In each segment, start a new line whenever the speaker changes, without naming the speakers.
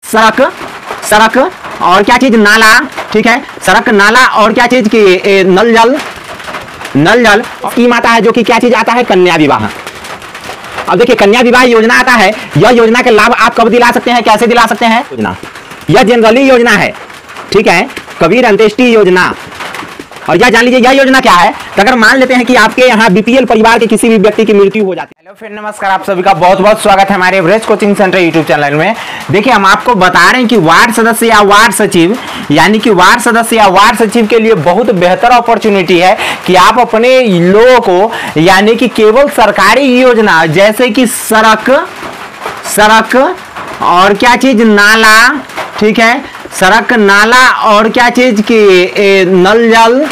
सड़क, सड़क और क्या चीज, नाला, ठीक है, सड़क, नाला और क्या चीज की, नल जल, नल जल। स्कीम आता है जो कि क्या चीज आता है, कन्या विवाह। अब देखिए कन्या विवाह योजना आता है, यह योजना के लाभ आप कब दिला सकते हैं, कैसे दिला सकते हैं योजना, यह जनरली योजना है, ठीक है, कबीर अंत्येष्टि योजना। और यह जान लीजिए यह योजना क्या है, तो अगर मान लेते हैं कि आपके यहाँ बीपीएल परिवार के किसी भी व्यक्ति की मृत्यु हो जाती है। हेलो फ्रेंड, नमस्कार, आप सभी का बहुत बहुत स्वागत है हमारे average coaching centre YouTube channel में। देखिए हम आपको बता रहे हैं कि वार्ड सदस्य या वार्ड सचिव, यानी कि वार्ड सदस्य या वार्ड सचिव के लिए बहुत बेहतर अपॉर्चुनिटी है कि आप अपने लोगों को यानी कि केवल सरकारी योजना जैसे कि सड़क, सड़क और क्या चीज, नाला, ठीक है, सड़क, नाला और क्या चीज की, नल जल,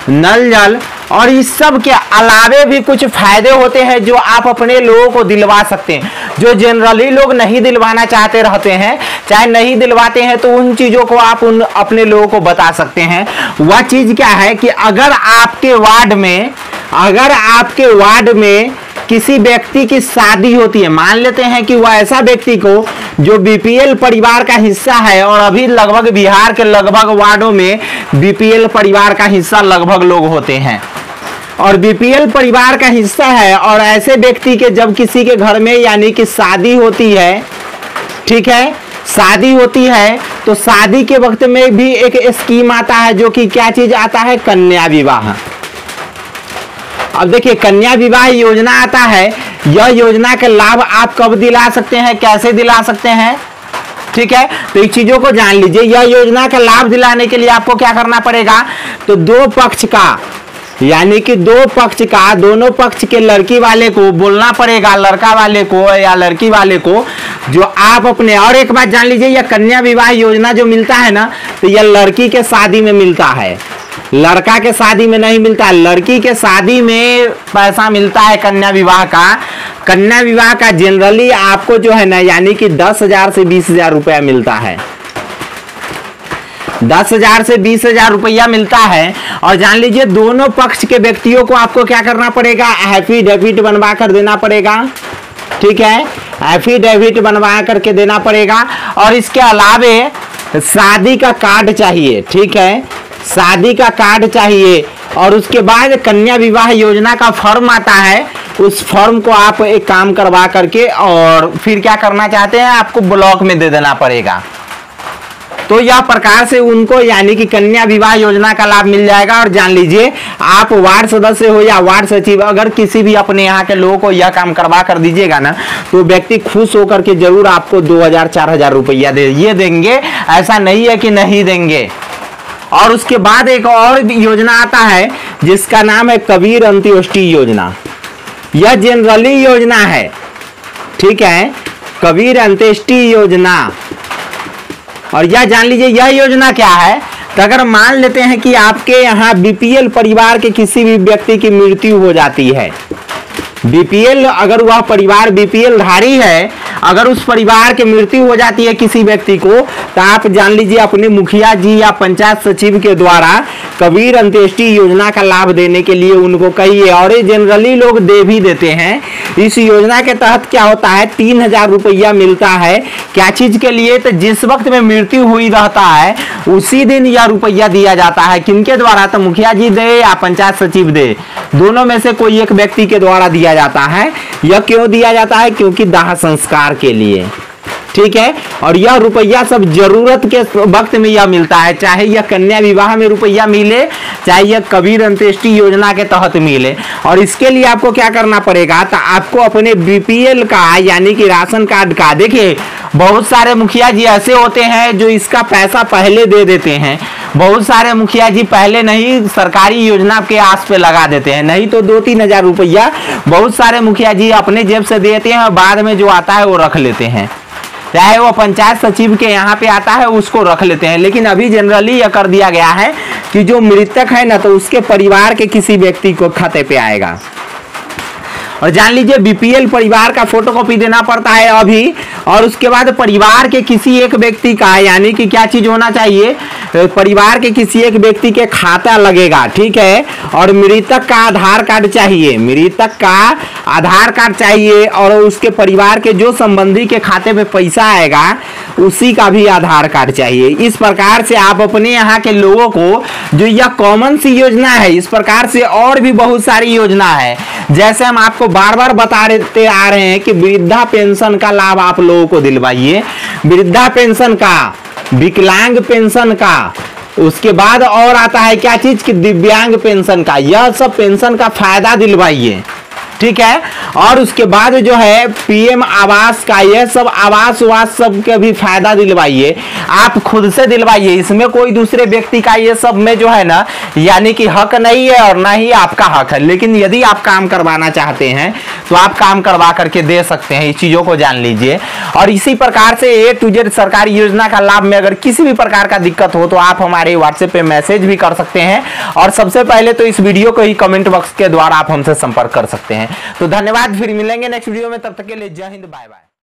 नल जल और इस सब के अलावे भी कुछ फायदे होते हैं जो आप अपने लोगों को दिलवा सकते हैं, जो जनरली लोग नहीं दिलवाना चाहते रहते हैं, चाहे नहीं दिलवाते हैं तो उन चीजों को आप अपने लोगों को बता सकते हैं। वह चीज क्या है कि अगर आपके वार्ड में किसी व्यक्ति की शादी होती है, मान लेते हैं कि वह ऐसा व्यक्ति को जो बीपीएल परिवार का हिस्सा है, और अभी लगभग बिहार के लगभग वार्डों में बीपीएल परिवार का हिस्सा लगभग लोग होते हैं, और बीपीएल परिवार का हिस्सा है, और ऐसे व्यक्ति के जब किसी के घर में यानी कि शादी होती है, ठीक है, शादी होती है, तो शादी के वक्त में भी एक स्कीम आता है जो कि क्या चीज आता है, कन्या विवाह। अब देखिए कन्या विवाह योजना आता है, यह योजना के लाभ आप कब दिला सकते हैं, कैसे दिला सकते हैं, ठीक है, तो इन चीजों को जान लीजिए। यह योजना का लाभ दिलाने के लिए आपको क्या करना पड़ेगा, तो दो पक्ष का यानी कि दो पक्ष का, दोनों पक्ष के लड़की वाले को बोलना पड़ेगा, लड़का वाले को या लड़की वाले को, जो आप अपने। और एक बात जान लीजिए, यह कन्या विवाह योजना जो मिलता है ना, तो यह लड़की के शादी में मिलता है, लड़का के शादी में नहीं मिलता है। लड़की के शादी में पैसा मिलता है कन्या विवाह का। कन्या विवाह का जनरली आपको जो है ना यानी कि 10,000 से 20,000 रुपया मिलता है, 10,000 से 20,000 रुपया मिलता है। और जान लीजिए दोनों पक्ष के व्यक्तियों को आपको क्या करना पड़ेगा, एफिडेविट बनवा कर देना पड़ेगा, ठीक है, एफिडेविट बनवा करके देना पड़ेगा। और इसके अलावे शादी का कार्ड चाहिए, ठीक है, शादी का कार्ड चाहिए। और उसके बाद कन्या विवाह योजना का फॉर्म आता है, उस फॉर्म को आप एक काम करवा करके और फिर क्या करना चाहते हैं, आपको ब्लॉक में दे देना पड़ेगा। तो यह प्रकार से उनको यानी कि कन्या विवाह योजना का लाभ मिल जाएगा। और जान लीजिए आप वार्ड सदस्य हो या वार्ड सचिव, अगर किसी भी अपने यहाँ के लोगों को यह काम करवा कर दीजिएगा ना, तो व्यक्ति खुश होकर के जरूर आपको 2,000-4,000 रुपया ये देंगे, ऐसा नहीं है कि नहीं देंगे। और उसके बाद एक और योजना आता है जिसका नाम है कबीर अंत्येष्टि योजना। यह जनरली योजना है, ठीक है, कबीर अंत्येष्टि योजना। और यह जान लीजिए यह योजना क्या है, तो अगर मान लेते हैं कि आपके यहाँ बीपीएल परिवार के किसी भी व्यक्ति की मृत्यु हो जाती है, बीपीएल, अगर वह परिवार बीपीएल धारी है, अगर उस परिवार की मृत्यु हो जाती है किसी व्यक्ति को, तो आप जान लीजिए अपने मुखिया जी या पंचायत सचिव के द्वारा कबीर अंत्येष्टि योजना का लाभ देने के लिए उनको कहिए। और ये जनरली लोग दे भी देते हैं। इस योजना के तहत क्या होता है, 3,000 रुपया मिलता है। क्या चीज के लिए, तो जिस वक्त में मृत्यु हुई रहता है उसी दिन यह रुपया दिया जाता है। किनके द्वारा, तो मुखिया जी दे या पंचायत सचिव दे, दोनों में से कोई एक व्यक्ति के द्वारा दिया जाता है। यह क्यों दिया जाता है, क्योंकि दाह संस्कार के लिए, ठीक है। और यह रुपया सब जरूरत के वक्त में यह मिलता है, चाहे यह कन्या विवाह में रुपया मिले, चाहे यह कबीर अंत्येष्टि योजना के तहत मिले। और इसके लिए आपको क्या करना पड़ेगा, तो आपको अपने बीपीएल का यानी कि राशन कार्ड का, देखिए बहुत सारे मुखिया जी ऐसे होते हैं जो इसका पैसा पहले दे देते हैं, बहुत सारे मुखिया जी पहले नहीं सरकारी योजना के आस पे लगा देते हैं, नहीं तो 2-3 हजार रुपया बहुत सारे मुखिया जी अपने जेब से देते हैं और बाद में जो आता है वो रख लेते हैं, चाहे वो पंचायत सचिव के यहाँ पे आता है उसको रख लेते हैं। लेकिन अभी जनरली यह कर दिया गया है कि जो मृतक है ना, तो उसके परिवार के किसी व्यक्ति को खाते पे आएगा। और जान लीजिए बीपीएल परिवार का फोटोकॉपी देना पड़ता है अभी, और उसके बाद परिवार के किसी एक व्यक्ति का, यानी कि क्या चीज होना चाहिए, परिवार के किसी एक व्यक्ति के खाता लगेगा, ठीक है, और मृतक का आधार कार्ड चाहिए, मृतक का आधार कार्ड चाहिए, और उसके परिवार के जो संबंधी के खाते में पैसा आएगा उसी का भी आधार कार्ड चाहिए। इस प्रकार से आप अपने यहाँ के लोगों को, जो यह कॉमन सी योजना है, इस प्रकार से और भी बहुत सारी योजना है, जैसे हम आपको बार बार बताते आ रहे हैं कि वृद्धा पेंशन का लाभ आप लोगों को दिलवाइए, वृद्धा पेंशन का, विकलांग पेंशन का, उसके बाद और आता है क्या चीज कि दिव्यांग पेंशन का, यह सब पेंशन का फायदा दिलवाइए, ठीक है। और उसके बाद जो है पीएम आवास का, यह सब आवास वास सब के भी फायदा दिलवाइए, आप खुद से दिलवाइए, इसमें कोई दूसरे व्यक्ति का ये सब में जो है ना, यानी कि हक नहीं है और ना ही आपका हक है। लेकिन यदि आप काम करवाना चाहते हैं तो आप काम करवा करके दे सकते हैं, इस चीजों को जान लीजिए। और इसी प्रकार से A to Z सरकारी योजना का लाभ में अगर किसी भी प्रकार का दिक्कत हो तो आप हमारे व्हाट्सएप पे मैसेज भी कर सकते हैं, और सबसे पहले तो इस वीडियो को ही कमेंट बॉक्स के द्वारा आप हमसे संपर्क कर सकते हैं। तो धन्यवाद, फिर मिलेंगे नेक्स्ट वीडियो में, तब तक के लिए जय हिंद, बाय बाय।